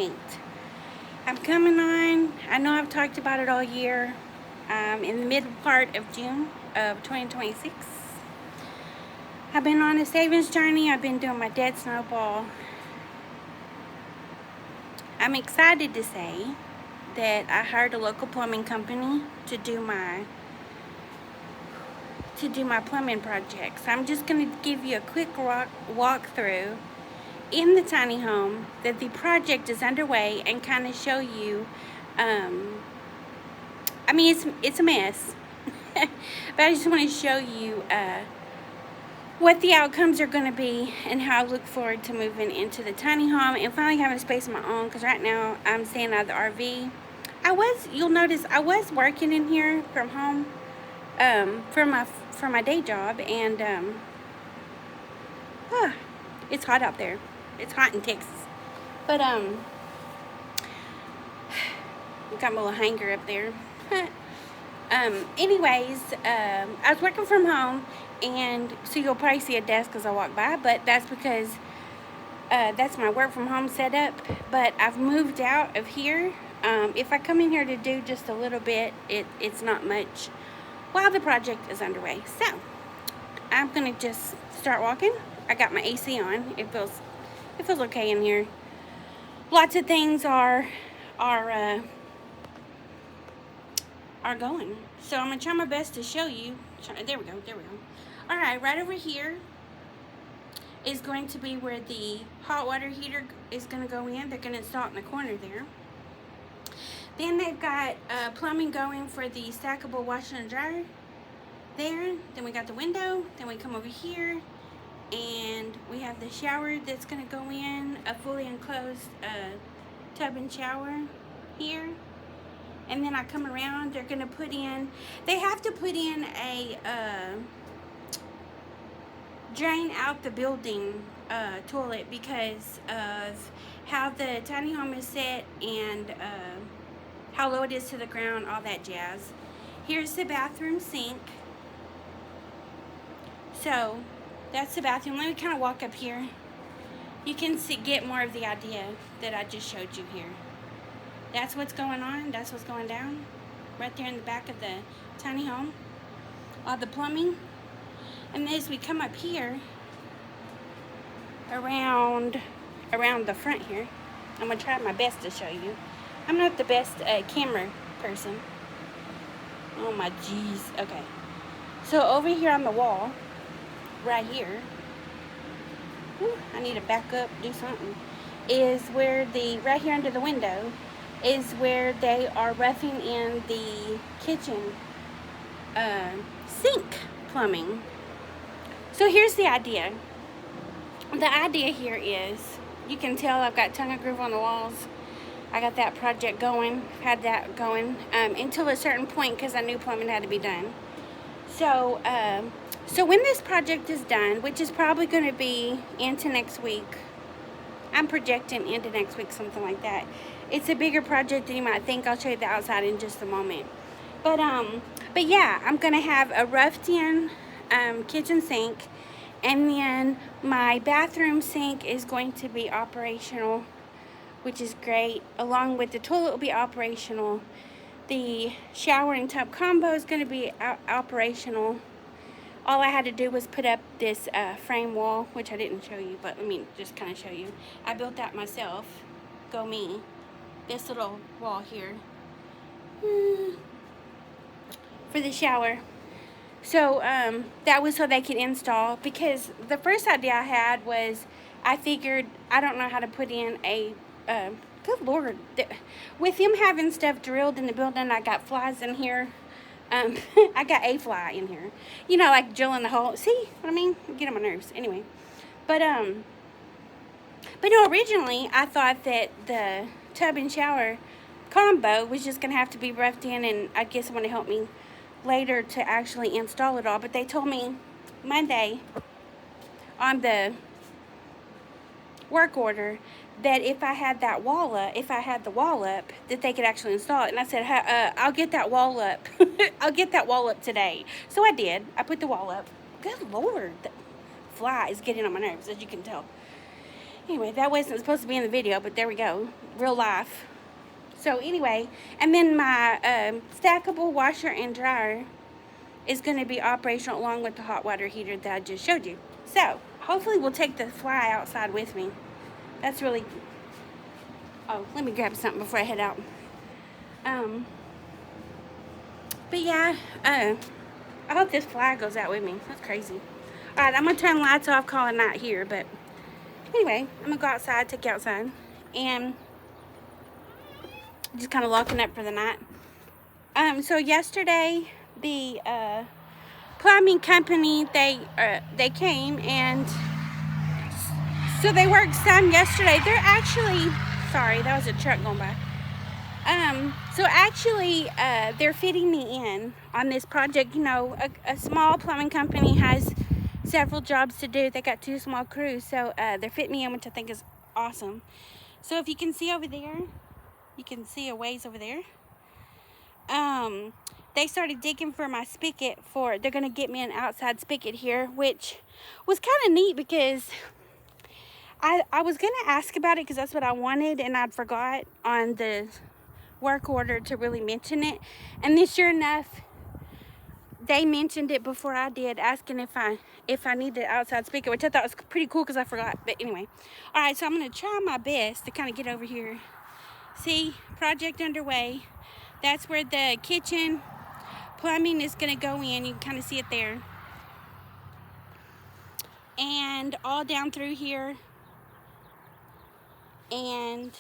point. I'm coming on. I know I've talked about it all year. In the mid part of June of 2026. I've been on a savings journey. I've been doing my debt snowball. I'm excited to say that I hired a local plumbing company to do my plumbing project. So I'm just going to give you a quick walkthrough in the tiny home that the project is underway and kind of show you. I mean, it's a mess, but I just want to show you what the outcomes are going to be and how I look forward to moving into the tiny home and finally having a space of my own, because right now I'm staying out of the RV. You'll notice I was working in here from home for my day job, and it's hot out there. It's hot in Texas. But got my little hanger up there. Anyways, I was working from home, and so you'll probably see a desk as I walk by, but that's because that's my work from home setup. But I've moved out of here. If I come in here to do just a little bit, it's not much while the project is underway. So I'm gonna just start walking. I got my AC on. It feels okay in here. Lots of things are going. So I'm gonna try my best to show you. There we go. All right, right over here is going to be where the hot water heater is gonna go in. They're gonna install it in the corner there. Then they've got plumbing going for the stackable washer and dryer there. Then we got the window. Then we come over here, and we have the shower that's gonna go in, a fully enclosed tub and shower here. And then I come around, they have to put in a drain out the building toilet because of how the tiny home is set and how low it is to the ground, all that jazz. Here's the bathroom sink. So that's the bathroom. Let me kind of walk up here. You can get more of the idea that I just showed you here. That's what's going on. That's what's going down right there in the back of the tiny home. All the plumbing. And as we come up here around the front here, I'm going to try my best to show you. I'm not the best camera person. Oh my jeez. Okay. So over here on the wall, right here, I need to back up, do something, is where right here under the window is where they are roughing in the kitchen sink plumbing. So here's the idea. The idea here is, you can tell I've got tongue and groove on the walls. I got that project going, had that going until a certain point because I knew plumbing had to be done. So, so when this project is done, which is probably going to be into next week, I'm projecting into next week, something like that. It's a bigger project than you might think. I'll show you the outside in just a moment. But yeah, I'm gonna have a roughed-in kitchen sink, and then my bathroom sink is going to be operational, which is great. Along with the toilet will be operational. The shower and tub combo is going to be operational. All I had to do was put up this frame wall, which I didn't show you, but let me just kind of show you. I built that myself. Go me. This little wall here for the shower. So that was so they could install, because the first idea I had was, I figured I don't know how to put in a good Lord, with them having stuff drilled in the building. I got flies in here. I got a fly in here, you know, like drilling the hole. See what I mean? Get on my nerves. Anyway, but no, originally I thought that the tub and shower combo was just gonna have to be roughed in, and I guess someone to help me later to actually install it all. But they told me Monday on the work order that if I had the wall up, that they could actually install it. And I said, I'll get that wall up. I'll get that wall up today. So I did. I put the wall up. Good Lord, the fly is getting on my nerves, as you can tell. Anyway, that wasn't supposed to be in the video, but there we go. Real life. So anyway, and then my stackable washer and dryer is going to be operational along with the hot water heater that I just showed you. So hopefully we'll take the fly outside with me. That's really... Oh, let me grab something before I head out. But yeah, I hope this fly goes out with me. That's crazy. Alright, I'm going to turn the lights off, call it night here. But anyway, I'm going to go outside, take you outside. And just kind of locking up for the night. So yesterday, the plumbing company, they came, and so they worked some yesterday. They're actually, sorry, that was a truck going by. So actually, they're fitting me in on this project. You know, a small plumbing company has several jobs to do. They got 2 small crews, so they're fitting me in, which I think is awesome. So if you can see over there, you can see a ways over there. They started digging for my spigot they're going to get me an outside spigot here, which was kind of neat because I was going to ask about it because that's what I wanted, and I'd forgot on the work order to really mention it. And then sure enough, they mentioned it before I did, asking if I needed outside spigot, which I thought was pretty cool because I forgot. But anyway, all right, so I'm going to try my best to kind of get over here. See, project underway. That's where the kitchen plumbing is going to go in. You can kind of see it there. And all down through here. And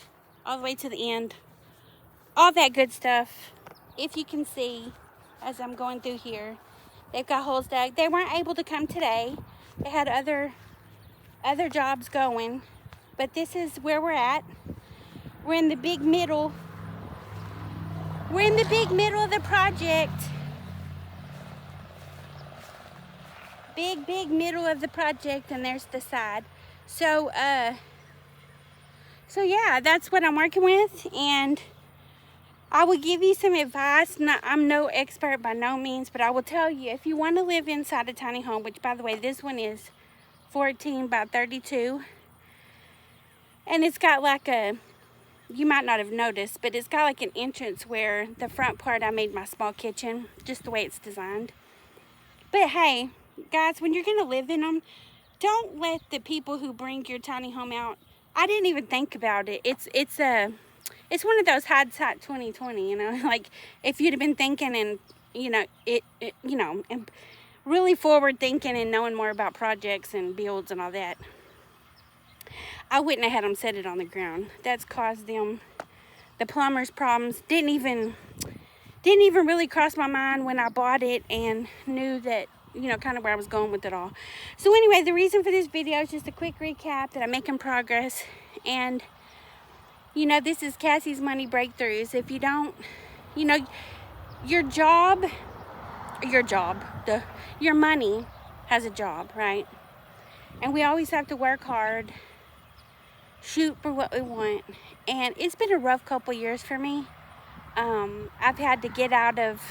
all the way to the end. All that good stuff. If you can see, as I'm going through here, they've got holes dug. They weren't able to come today. They had other jobs going. But this is where we're at. We're in the big middle. We're in the big middle of the project. Big middle of the project, and there's the side. So yeah, that's what I'm working with, and I will give you some advice. I'm no expert by no means, but I will tell you, if you want to live inside a tiny home, which by the way, this one is 14 by 32, and it's got like you might not have noticed, but it's got like an entrance where the front part I made my small kitchen, just the way it's designed. But hey, guys, when you're gonna live in them, don't let the people who bring your tiny home out. I didn't even think about it. It's one of those hindsight 2020, you know, like if you'd have been thinking and you know and really forward thinking and knowing more about projects and builds and all that, I wouldn't have had them set it on the ground. That's caused them the plumbers problems. Didn't even really cross my mind when I bought it and knew that, you know, kind of where I was going with it all. So anyway, the reason for this video is just a quick recap that I'm making progress. And, you know, this is Cassie's Money Breakthroughs. If you don't, you know, your money has a job, right? And we always have to work hard, shoot for what we want. And it's been a rough couple years for me. I've had to get out of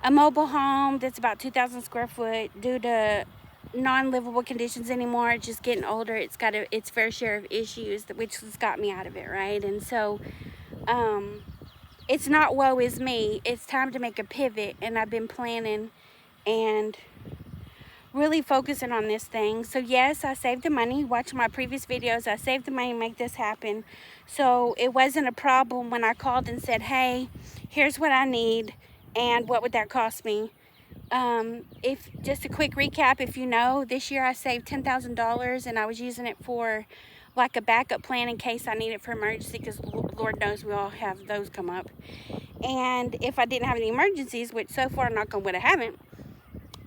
a mobile home that's about 2,000 square foot due to non-livable conditions anymore. It's just getting older. It's got its fair share of issues, which has got me out of it, right? And so it's not woe is me. It's time to make a pivot, and I've been planning and really focusing on this thing. So yes, I saved the money. Watch my previous videos. I saved the money to make this happen. So it wasn't a problem when I called and said, hey, here's what I need, and what would that cost me? If just a quick recap, if you know, this year I saved $10,000, and I was using it for like a backup plan in case I need it for emergency, because Lord knows we all have those come up. And if I didn't have any emergencies, which so far knock on wood I haven't,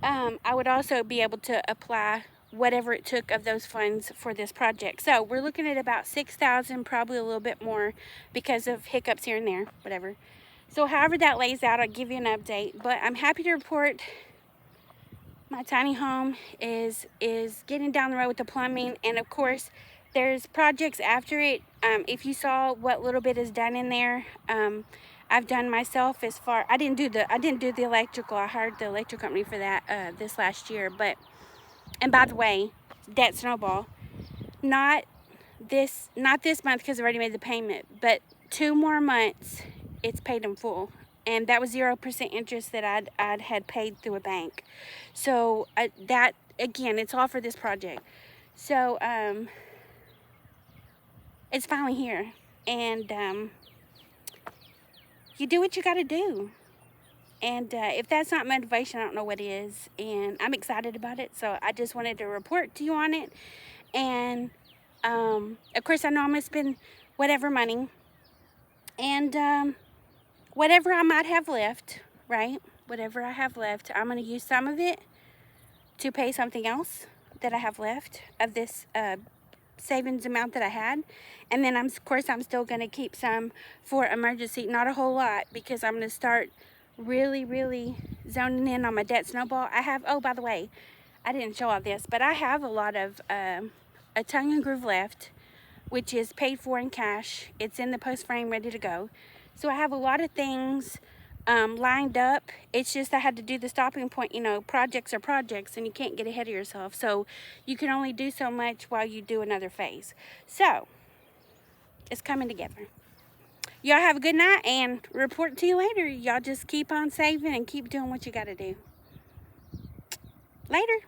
I would also be able to apply whatever it took of those funds for this project. So we're looking at about $6,000, probably a little bit more because of hiccups here and there, whatever. So however that lays out, I'll give you an update. But I'm happy to report my tiny home is getting down the road with the plumbing, and of course there's projects after it. If you saw what little bit is done in there, I've done myself as far. I didn't do the electrical. I hired the electrical company for that this last year. But, and by the way, that snowball, not this month because I already made the payment, but 2 more months it's paid in full, and that was 0% interest that I'd had paid through a bank. So that again, it's all for this project. So it's finally here, and you do what you got to do. And if that's not motivation, I don't know what is. And I'm excited about it, so I just wanted to report to you on it. And of course, I know I'm gonna spend whatever money, and whatever I might have left, right? Whatever I have left, I'm gonna use some of it to pay something else that I have left of this savings amount that I had. And then of course I'm still gonna keep some for emergency, not a whole lot, because I'm gonna start really zoning in on my debt snowball. I have, oh, by the way, I didn't show all this, but I have a lot of a tongue and groove left, which is paid for in cash. It's in the post frame ready to go. So I have a lot of things lined up. It's just I had to do the stopping point. You know, projects are projects, and you can't get ahead of yourself. So you can only do so much while you do another phase. So it's coming together. Y'all have a good night, and report to you later. Y'all just keep on saving and keep doing what you got to do. Later.